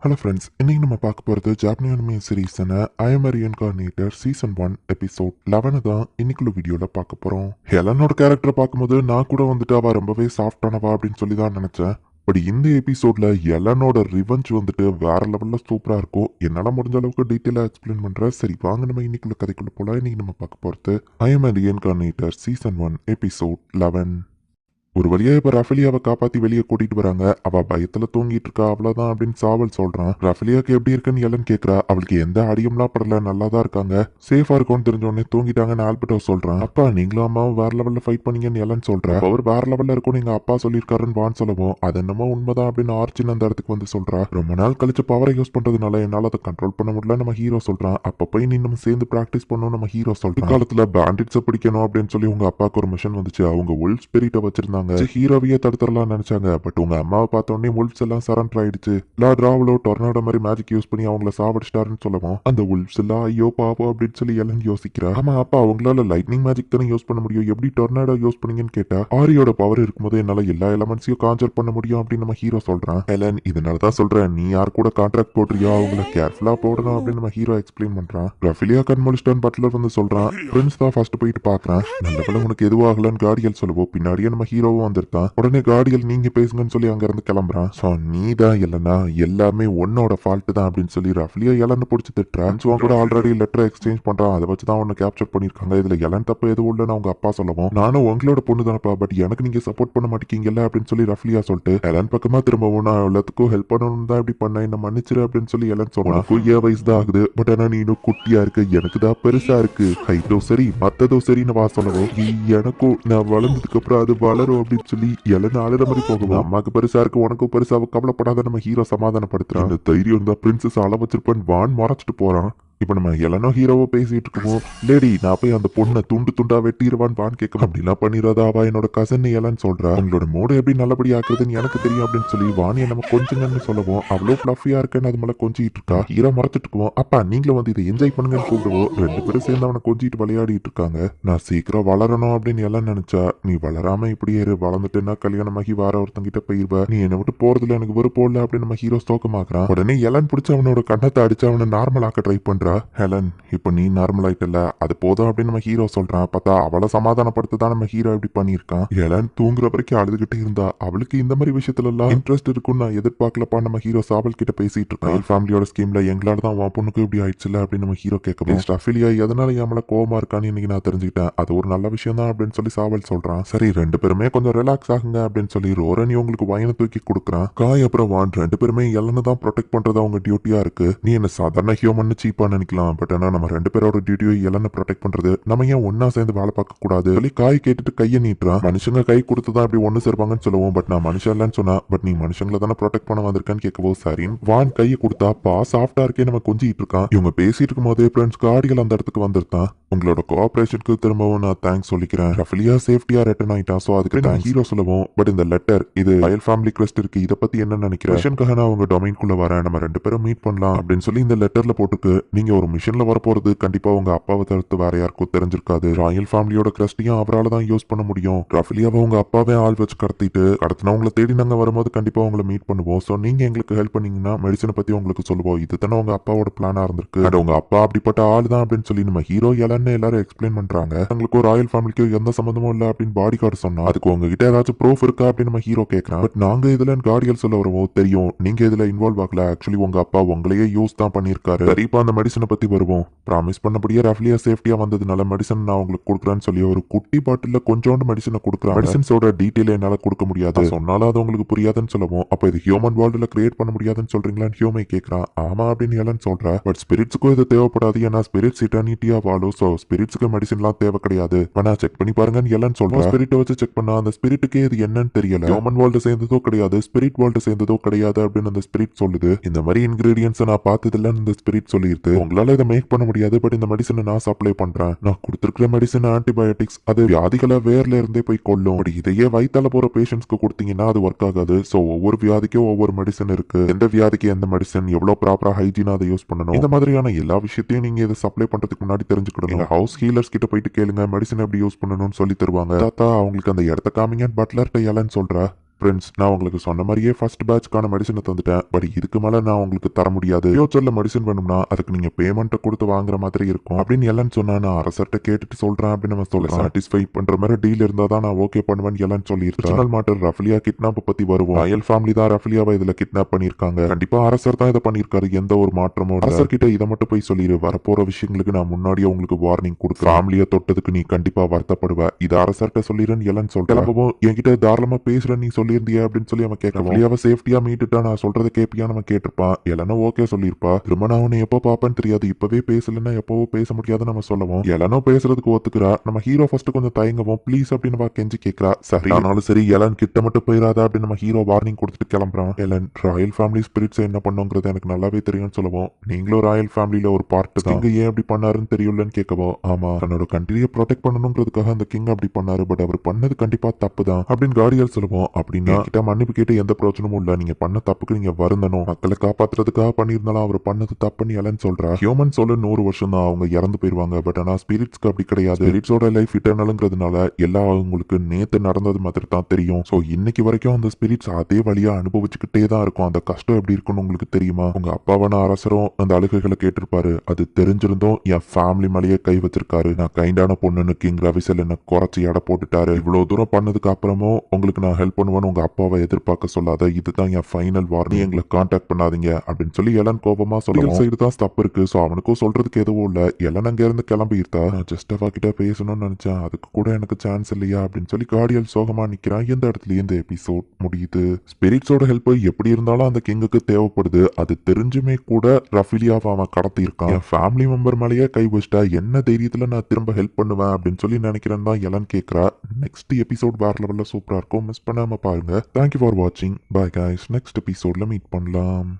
Hello friends, இன்னைக்கு நம்ம பார்க்க போகிறது ஜாப்பனீஸ் அனிமே சீரீஸான I am reincarnator season 1 episode 11 தான் இன்னைக்குள்ள வீடியோவில் பார்க்க போகிறோம். ஹெலனோட கேரக்டரை பார்க்கும்போது நான் கூட வந்துட்டு அவள் ரொம்பவே சாஃப்டானவா அப்படின்னு சொல்லி தான் நினச்சேன். பட் இந்த எபிசோட்ல எலனோட ரிவெஞ்ச் வந்துட்டு வேற லெவலில் சூப்பராக இருக்கும். என்னால் முடிஞ்ச அளவுக்கு டீட்டெயிலாக எக்ஸ்பிளைன் பண்ணுறேன். சரி வாங்க நம்ம இன்னைக்குள்ள கதைக்குள்ள போகலாம். இன்னைக்கு நம்ம பார்க்க போகிறது ஐ எம் ரீஇன்கார்னேட்டர் சீசன் 1 எபிசோட் 11. ஒரு வழியா இப்ப ரஃபலியாவை காப்பாத்தி வெளியே கூட்டிட்டு வராங்க. அவ பயத்துல தூங்கிட்டு இருக்கா, அவ்வளவுதான் அப்படின்னு சாவல் சொல்றான். ரஃபலியாக்கு எப்படி இருக்குன்னு எலன் கேக்குறா. அவளுக்கு எந்த அடியும்லாம் படல, நல்லா தான் இருக்காங்க, சேஃபா இருக்கும்னு தெரிஞ்ச உடனே தூங்கிட்டாங்கன்னு ஆல்பர்ட்டோ சொல்றான். அப்பா நீங்களும் அம்மாவும் வேற லெவல்ல ஃபைட் பண்ணீங்கன்னு எலன் சொல்றா. அவர் வேற லெவல்ல இருக்கும் எங்க அப்பா சொல்லியிருக்காருன்னு வான் சொல்லவும் அது என்னமோ உண்மைதான் அப்படின்னு ஆர்ச்சின் அந்த இடத்துக்கு வந்து சொல்றா. ரொம்ப நாள் கழிச்சு பவரை யூஸ் பண்றதுனால என்னால அதை கண்ட்ரோல் பண்ண முடியல நம்ம ஹீரோ சொல்றான். அப்ப போய் நீ நம்ம சேர்ந்து பிராக்டிஸ் பண்ணணும் நம்ம ஹீரோ சொல்றான். காலத்துல பேண்டிட்ஸை பிடிக்கணும் அப்படின்னு சொல்லி உங்க அப்பாவுக்கு ஒரு மிஷன் வந்துச்சு. அவங்க உல்ஃப் ஸ்பிரிட்டை வச்சிருந்தாங்க. ஹீரோவையே தடுத்துடலாம் நினைச்சாங்க. பட் உங்க அம்மாவை பார்த்தோன்னே உல்ஃப்ஸ் எல்லாம் சரண்டர் ஆயிடுச்சு. லார்ட் ராவலோ டொர்னாடோ மாதிரி மேஜிக் யூஸ் பண்ணி அவங்கள சாவடிச்சிட்டாருன்னு சொல்லவும் அந்த உல்ஃப்ஸ் எல்லாம் ஐயோ பாவம் அப்படின்னு சொல்லி எல்லாம் யோசிக்கிறா. ஆமா அப்பா அவங்களால லைட்னிங் மேஜிக் தானே யூஸ் பண்ண முடியும், எப்படி டொர்னாடோ யூஸ் பண்ணீங்கன்னு கேட்டா ஆரியோட பவர் இருக்கும்போது என்னால எல்லா எலமெண்ட்ஸையும் கான்ஜர் பண்ண முடியும் அப்படின்னு நம்ம ஹீரோ சொல்றான். ஹெலன் இதனால தான் சொல்றேன், நீ யார் கூட கான்ட்ராக்ட் போடுறியோ அவங்கள கேர்ஃபுல்லா போடணும் அப்படின்னு நம்ம ஹீரோ எக்ஸ்பிளைன் பண்றான். ரஃபிலியா கண்மொழிஸ்டன் பட்லர் வந்து சொல்றான். பிரின்ஸ் தான் ஃபர்ஸ்ட் போயிட்டு பாக்குறான். நல்ல உனக்கு எதுவும் ஆகலன்னு கார்டியல் சொல்லுவோம். பின்னாடியே நம்ம ஹீரோவும் வந்திருக்கான். உடனே கார்டியல் நீங்க பேசுங்கன்னு சொல்லி அங்க இருந்து கிளம்புறான். சோ நீ தான் இல்லனா எல்லாமே உன்னோட ஃபால்ட் தான் அப்படின்னு சொல்லி ரஃப்லியா எலன்னு பிடிச்சி திட்டுறான். கூட ஆல்ரெடி லெட்டர் எக்ஸ்சேஞ்ச் பண்றான். அதை வச்சுதான் உன்னை கேப்சர் பண்ணிருக்காங்க. இதுல எலன் தப்பு எதுவும் இல்லைன்னு அவங்க அப்பா சொல்லவும் நானும் உங்களோட பொண்ணு தானப்பா, பட் எனக்கு நீங்க சப்போர்ட் பண்ண மாட்டேங்கல அப்படின்னு சொல்லி ரஃப்லியா சொல்லிட்டு எலன் பக்கமா திரும்பவும் நான் எல்லாத்துக்கும் ஹெல்ப் பண்ணணும் தான் இப்படி பண்ண, என்ன மன்னிச்சிரு அப்படின்னு சொல்லி எலன் சொன்னான். குய்யா வயசு தான் ஆகுது, பட் ஆனா நீ இன்னும் குட்டியா இருக்கு, எனக்கு தான் பெருசா இருக்கு, ஹைட்டோ சரி மத்ததோ சரின்னு வா சொல்லவும் எனக்கும் நான் வளர்ந்ததுக்கு அப்புறம் அது வளரும் அப்படின்னு சொல்லி எலன் ஆளுற மாதிரி போகும். அம்மாக்கு பெருசா இருக்கு உனக்கும் பெருசா, கவலைப்படாத நம்ம ஹீரோ சமாதானப்படுத்துறான். இந்த தைரியம் தான் பிரின்சஸ் அள வச்சிருப்பேன் வான் மறைச்சிட்டு போறான். இப்ப நம்ம எலனோ ஹீரோவோ பேசிட்டு இருக்கோம். லேடி நான் போய் அந்த பொண்ணை துண்டு துண்டா வெட்டிடுவான்னு பான் கேட்க, அப்படிலாம் பண்ணிடாதா, அவ என்னோட கசன் எலன்னு சொல்றா. உங்களோட மூடு எப்படி நல்லபடி ஆக்குறதுன்னு எனக்கு தெரியும் அப்படின்னு சொல்லி வாணியை நம்ம கொஞ்சங்கன்னு சொல்லவும் அவ்வளோ ஃபிளஃபியா இருக்குன்னு அது மேல கொஞ்சிட்டு இருக்கா. ஹீரோ மறைச்சிட்டு இருக்கோம். அப்பா நீங்களும் வந்து இதை என்ஜாய் பண்ணுங்கன்னு கூப்பிடுவோம். ரெண்டு பேரும் சேர்ந்து அவனை கொஞ்சிட்டு விளையாடிட்டு இருக்காங்க. நான் சீக்கிரம் வளரணும் அப்படின்னு எல்லாம் நினைச்சா நீ வளராம இப்படியே இரு, வளர்ந்துட்டுன்னா கல்யாணமாகி வேற ஒருத்தங்கிட்ட போயிருவ, நீ என்னை விட்டு போறதுல எனக்கு விருப்பம் இல்லை அப்படின்னு நம்ம ஹீரோ ஸ்டோக்கமாக்குறான். உடனே எலன் பிடிச்ச அவனோட கண்ணத்தை அடிச்சு அவனை நார்மல் ஆக்க ட்ரை பண்றா. ஹெலன் இப்போ நீ நார்மல் ஆயிட்டல, அது போதும் அப்படின்னு நம்ம ஹீரோ சொல்றான். பார்த்தா அவளை சமாதானப்படுத்ததான் நம்ம ஹீரோ இப்படி பண்ணியிருக்கான். ஹெலன் தூங்குற வரைக்கும் அழுதுகிட்டே இருந்தா. அவளுக்கு இந்த மாதிரி விஷயத்துல எல்லாம் இன்ட்ரெஸ்ட் இருக்குன்னு நான் எதிர்பார்க்கலப்பா நம்ம ஹீரோ சாவல் கிட்ட பேசிட்டு இருக்கான். ஃபேமிலியோட ஸ்கீம்ல எங்களால தான் உன் பொண்ணுக்கு இப்படி ஆயிடுச்சுல அப்படின்னு நம்ம ஹீரோ கேட்கணும். ரஃபிலியா எதனால என் கோவமா இருக்கான்னு இன்னைக்கு நான் தெரிஞ்சுக்கிட்டேன், அது ஒரு நல்ல விஷயம் தான் அப்படின்னு சொல்லி சாவல் சொல்றான். சரி ரெண்டு பேருமே கொஞ்சம் ரிலாக்ஸ் ஆகுங்க அப்படின்னு சொல்லி ரோரனி உங்களுக்கு வயனை தூக்கி கொடுக்குறான். காய் அப்புறம் வான் ரெண்டு பேருமே எல்லன்னு தான் ப்ரொடெக்ட் பண்றது அவங்க டியூட்டியா இருக்கு. நீ என்ன சாதாரண ஹியூமன் சீப்பா நினைக்கலாம், பட் ஆனா நம்ம ரெண்டு பேரோட டியூட்டியோ எல்லன்னு ப்ரொடெக்ட் பண்றது, நம்ம ஏன் ஒன்னா சேர்ந்து வேலை பார்க்க கூடாது சொல்லி காய் கேட்டுட்டு கையை நீட்டுறான். மனுஷங்க கை கொடுத்துதான் இப்படி ஒண்ணு சேர்ப்பாங்கன்னு சொல்லுவோம், பட் நான் மனுஷன் இல்லைன்னு சொன்னா, பட் நீ மனுஷங்களை தானே ப்ரொடெக்ட் பண்ண வந்திருக்கான்னு கேட்கவோ சரின்னு வான் கையை கொடுத்தா பா சாஃப்டா இருக்கே நம்ம கொஞ்சிட்டு இருக்கான். இவங்க பேசிட்டு இருக்கும் போதே ஃப்ரெண்ட்ஸ் கார்டியல் அந்த இடத்துக்கு வந்திருக்கான். உங்களோட கோஆபரேஷனுக்கு திரும்பவும் நான் தேங்க்ஸ் சொல்லிக்கிறேன். ரஃபிலியா சேஃப்டியா ரிட்டர்ன் ஆயிட்டான். சோ அதுக்கு தேங்க்ஸ் ஹீரோ சொல்லுவோம். பட் இந்த லெட்டர் இது ராயல் ஃபேமிலி கிரெஸ்ட் இருக்கு, இதை பத்தி என்ன நினைக்கிறேன், மிஷனுக்காக நான் உங்க டொமைன்குள்ள வரேன், நம்ம ரெண்டு பேரும் மீட் பண்ணலாம் அப்படின்னு சொல்லி இந்த லெட்டர்ல போட்டுக்கு நீங்க ஒரு மிஷன்ல வர போறது கண்டிப்பா உங்க அப்பாவை தவிர்த்து வேற யாருக்கும் தெரிஞ்சிருக்காது. ராயல் ஃபேமிலியோட கிரெஸ்டையும் அவரால் தான் யூஸ் பண்ண முடியும். ரஃபிலியாவை உங்க அப்பாவே ஆள் வச்சு கடத்திட்டு கடத்தினா உங்களை தேடி நாங்க வரும்போது கண்டிப்பா உங்களை மீட் பண்ணுவோம். சோ நீங்க எங்களுக்கு ஹெல்ப் பண்ணீங்கன்னா மெடிசனை பத்தி உங்களுக்கு சொல்லுவோம். இது தானே உங்க அப்பாவோட பிளானா இருந்திருக்கு. அண்ட் உங்க அப்பா அப்படிப்பட்ட ஆள் தான் அப்படின்னு சொல்லி நம்ம ஹீரோ எலன்னு எல்லாரும் எக்ஸ்பிளைன் பண்றாங்க. உங்களுக்கு ராயல் ஃபேமிலிக்கு எந்த சம்பந்தமும் இல்ல அப்படின்னு பாடி கார்டு சொன்னா அதுக்கு உங்ககிட்ட ஏதாச்சும் ப்ரூஃப் இருக்கா அப்படின்னு நம்ம ஹீரோ கேட்கறான். பட் நாங்க இதுல கார்டியல் சொல்ல வருவோம். தெரியும் நீங்க இதுல இன்வால்வ் ஆகல, ஆக்சுவலி உங்க அப்பா உங்களையே யூஸ் தான் பண்ணிருக்காரு. சரிப்பா அந்த மெடிசனை பத்தி வருவோம். ப்ராமிஸ் பண்ணபடியே ரஃப்லியா சேஃப்டியா வந்ததுனால மெடிசன் நான் உங்களுக்கு கொடுக்குறேன்னு சொல்லி ஒரு குட்டி பாட்டில கொஞ்சோண்டு மெடிசனை கொடுக்குறாங்க. மெடிசன்ஸோட டீட்டெயில் என்னால கொடுக்க முடியாது, சொன்னாலும் அது உங்களுக்கு புரியாதுன்னு சொல்லவும் அப்ப இது ஹியூமன் வேர்ல்டுல கிரியேட் பண்ண முடியாதுன்னு சொல்றீங்களான்னு ஹியூமை கேட்கறான். ஆமா அப்படின்னு எல்லாம் சொல்றா. பட் ஸ்பிரிட்ஸுக்கும் இது தேவைப்படாது, ஏன்னா ஸ்பிரிட்ஸ் இட்டர்னிட்டியா வாழும். சோ ஸ்பிரிட்ஸுக்கு மெடிசன்லாம் தேவை கிடையாது, வேணா செக் பண்ணி பாருங்கன்னு எல்லாம் சொல்றா. ஸ்பிரிட்டை வச்சு செக் பண்ணா அந்த ஸ்பிரிட்டுக்கே இது என்னன்னு தெரியல. ஹியூமன் வேர்ல்டு சேர்ந்ததோ கிடையாது, ஸ்பிரிட் வேர்ல்டு சேர்ந்ததோ கிடையாது அப்படின்னு அந்த ஸ்பிரிட் சொல்லுது. இந்த மாதிரி இன்கிரீடியன்ஸ் நான் பார்த்ததில்ல இந்த ஸ்பிரிட் சொல்லியிருக்கு. உங்களால இதை மேக் பண்ண முடியாது, பட் இந்த மெடிசனை நான் சப்ளை பண்றேன். நான் கொடுத்துருக்கிற மெடிசன் ஆன்டிபயோட்டிக்ஸ், அது வியாதிகளை வேர்ல இருந்தே போய் கொல்லும். இதையே வயித்தால போற பேஷண்ட்ஸ்க்கு கொடுத்தீங்கன்னா அது ஒர்க் ஆகாது. சோ ஒவ்வொரு வியாதிக்கும் ஒவ்வொரு மெடிசன் இருக்கு, எந்த வியாதிக்கு எந்த மெடிசன், எவ்வளவு ப்ராப்பரா ஹைஜீனா அதை யூஸ் பண்ணணும், இந்த மாதிரியான எல்லா விஷயத்தையும் நீங்க இதை சப்ளை பண்றதுக்கு முன்னாடி தெரிஞ்சுக்கணும். ஹவுஸ் ஹீலர்ஸ் கிட்ட போயிட்டு கேளுங்க, மெடிசன் எப்படி யூஸ் பண்ணணும்னு சொல்லி தருவாங்க. தாத்தா அவங்களுக்கு அந்த இடத்த காமிங்க பட்லர்ட்ட எலன்னு சொல்றா. ஃப்ரெண்ட்ஸ், நான் உங்களுக்கு சொன்ன மாதிரியே ஃபர்ஸ்ட் பேட்ச்க்கான மெடிசனை தந்துட்டேன். பட் இதுக்கு மேல நான் உங்களுக்கு தர முடியாது. ஃபியூச்சர்ல மெடிசன் வேணும்னா அதுக்கு நீங்க பேமெண்ட் கொடுத்து வாங்குற மாதிரி இருக்கும் அப்படின்னு எல்லாம் சொன்னா, நான் அரசர்ட்ட கேட்டுட்டு சொல்றேன் அப்படின்னு நம்ம சொல்ல சாட்டிஸ்ஃபை பண்ற மாதிரி டீல் இருந்தா தான் நான் ஓகே பண்ணுவேன்னு எல்லாம் சொல்லியிருக்கேன். மாட்டர் ரஃபலியா கிட்னாப் பத்தி வருவோம். ராயல் ஃபேமிலி தான் ரஃபலியாவை இதுல கிட்னாப் பண்ணிருக்காங்க. கண்டிப்பா அரசர் தான் இதை பண்ணிருக்காரு. எந்த ஒரு மாற்றமும் அரசர் கிட்ட இதை மட்டும் போய் சொல்லிடு. வரப்போற விஷயங்களுக்கு நான் முன்னாடியே உங்களுக்கு வார்னிங் கொடுத்து ஃபேமிலியை தொட்டதுக்கு நீ கண்டிப்பா வருத்தப்படுவ. இது அரசர்கிட்ட சொல்லிடுன்னு எல்லாம் சொல்றேன். என்கிட்ட தாராளமா பேசுற நீ சொல்லியிருந்தியா அப்படின்னு சொல்லி அவன் கேட்கலாம். ரஃபலியாவை சேஃப்டியா மீட்டுட்டா நான் சொல்றதை கேப்பியா நம்ம கேட்டிருப்பான். எலனோ ஓகே சொல்லியிருப்பா. திரும்ப நான் உன்னை எப்போ பாப்பேன்னு தெரியாது. இப்பவே பேசலன்னா எப்பவோ பேச முடியாதுன்னு நம்ம சொல்லுவோம். எலனோ பேசுறதுக்கு ஒத்துக்கிறா. நம்ம ஹீரோ ஃபர்ஸ்ட் கொஞ்சம் தயங்கவும் ப்ளீஸ் அப்படின்னு கெஞ்சி கேட்கறா. சரி ஆனாலும் சரி எலன் கிட்ட மட்டும் போயிடாத அப்படின்னு நம்ம ஹீரோ வார்னிங் கொடுத்துட்டு கிளம்புறான். எலன் ராயல் ஃபேமிலி ஸ்பிரிட்ஸ் என்ன பண்ணுங்கிறது எனக்கு நல்லாவே தெரியும்னு சொல்லுவோம். நீங்களும் ராயல் ஃபேமிலியில ஒரு பார்ட் தான். கிங் ஏன் அப்படி பண்ணாருன்னு தெரியலன்னு கேட்கவோ, ஆமா தன்னோட கண்ட்ரியை ப்ரொடெக்ட் பண்ணணுங்கிறதுக்காக அந்த கிங் அப்படி பண்ணாரு. பட் அவர் பண்ணது கண்டிப்பா தப்பு தான் அப்படின்னு கார்டியல் சொல்லுவோம். அப்படின்னா கிட்ட மன்னிப்பு கேட்டு எந்த பிரச்சனமும் இல்ல. நீங்க பண்ண தப்புக்கு நீங்க வருந்தணும். மக்களை காப்பாத்துறதுக்காக பண்ணியிருந்தாலும் அவர் பண்ணது தப்புன்னு எலன் சொல்றா. ஹியூமன் சொல்ல 100 வருஷம் தான் அவங்க இறந்து போயிருவாங்க. பட் ஆனா ஸ்பிரிட்ஸ்க்கு அப்படி கிடையாது. ஸ்பிரிட்ஸோட லைஃப் இட்டர்னலுங்கிறதுனால எல்லா அவங்களுக்கு நேத்து நடந்தது மாதிரி தான் தெரியும். சோ இன்னைக்கு வரைக்கும் அந்த ஸ்பிரிட்ஸ் அதே வழியா அனுபவிச்சுக்கிட்டே தான் இருக்கும். அந்த கஷ்டம் எப்படி இருக்குன்னு உங்களுக்கு தெரியுமா? உங்க அப்பாவான அரசரும் அந்த அழுகைகளை கேட்டிருப்பாரு. அது தெரிஞ்சிருந்தும் என் ஃபேமிலி மேலேயே கை வச்சிருக்காரு. நான் கைண்டான பொண்ணுன்னு கிங் ரவிசல் என்ன குறைச்சி எடை போட்டுட்டாரு. இவ்வளவு தூரம் பண்ணதுக்கு அப்புறமும் உங்களுக்கு நான் ஹெல்ப் பண்ணுவேன்னு உங்க அப்பாவை எதிர்பார்க்க சொல்லாத. இதுதான் என் ஃபைனல் வார்னிங். எங்களை கான்டாக்ட் பண்ணாதீங்க அப்படின்னு சொல்லி எலன் கோபமா சொல்லுவோம். சைடு தான் தப்பு இருக்கு. சோ அவனுக்கும் சொல்றதுக்கு எதுவும் இல்ல. எலன் அங்க இருந்து கிளம்பிட்டா. நான் ஜஸ்ட் அவ கிட்ட பேசணும்னு நினைச்சேன். அதுக்கு கூட எனக்கு சான்ஸ் இல்லையா அப்படின்னு சொல்லி கார்டியல் சோகமா நிக்கிறான். எந்த இடத்துல இந்த எபிசோட் முடியுது. ஸ்பிரிட்ஸோட ஹெல்ப் எப்படி இருந்தாலும் அந்த கிங்குக்கு தேவைப்படுது. அது தெரிஞ்சுமே கூட ரஃபிலியாவை அவன் கடத்தி இருக்கான். என் ஃபேமிலி மெம்பர் மேலேயே கை வச்சிட்டா என்ன தைரியத்துல நான் திரும்ப ஹெல்ப் பண்ணுவேன் அப்படின்னு சொல்லி நினைக்கிறேன் தான் எலன் கேட்கிறா. நெக்ஸ்ட் எபிசோட் வேற லெவல்ல சூப்பரா இருக்கும். மிஸ் பண்ணாம பாருங்க. தேங்க்யூ ஃபார் வாட்சிங். Bye guys. நெக்ஸ்ட் எபிசோட்ல மீட் பண்ணலாம்.